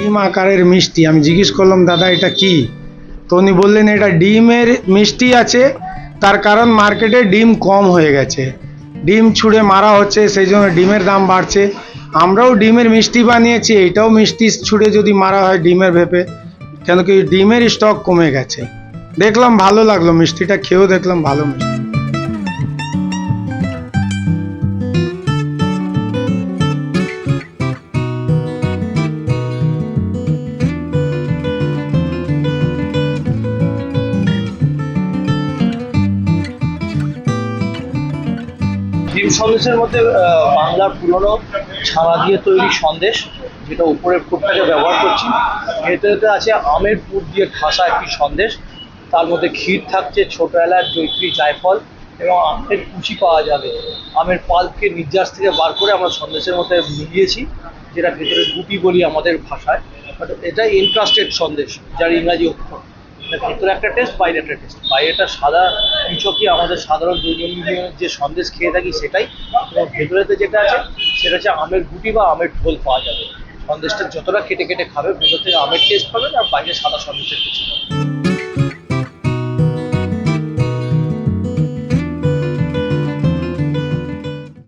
ডিম আকারের মিষ্টি। আমি জিজ্ঞেস করলাম দাদা এটা কি, তো উনি বললেন এটা ডিমের মিষ্টি আছে, তার কারণ মার্কেটে ডিম কম হয়ে গেছে, ডিম ছুঁড়ে মারা হচ্ছে, সেই জন্য ডিমের দাম বাড়ছে। আমরাও ডিমের মিষ্টি বানিয়েছি, এটাও মিষ্টি ছুঁড়ে যদি মারা হয় ডিমের ভেপে, কেন কি ডিমের স্টক কমে গেছে। দেখলাম ভালো লাগলো, মিষ্টিটা খেয়েও দেখলাম ভালো মিষ্টি। ডিম সন্দেশের মধ্যে বাংলার পুরনো ছানা দিয়ে তৈরি সন্দেশ, যেটা উপরের পুরটাকে ব্যবহার করছি। ভেতরেতে আছে আমের পুর দিয়ে ঠাসা একটি সন্দেশ, তার মধ্যে ক্ষীর থাকছে, ছোট এলাচ, জৈত্রী, জায়ফল এবং আমের কুচি পাওয়া যাবে। আমের পাল্পকে নির্যাস থেকে বার করে আমরা সন্দেশের মধ্যে মিলিয়েছি, যেটা ভেতরে গুটি বলি আমাদের ভাষায়, বাট এটা এনক্রাস্টেড সন্দেশ, যার ইংরাজি অক্ষর। ভেতরে একটা টেস্ট, বাইরে একটা টেস্ট। বাইরেটা সাদা নিছকই আমাদের সাধারণ দৈনন্দিন যে সন্দেশ খেয়ে থাকি সেটাই, এবং ভেতরেতে যেটা আছে সেটা হচ্ছে আমের গুটি বা আমের ঢোল পাওয়া যাবে। সন্দেশটা যতটা কেটে কেটে খাবে ভেতর থেকে আমের টেস্ট পাবেন, আর বাইরে সাদা সন্দেশের টেস্ট পাবেন।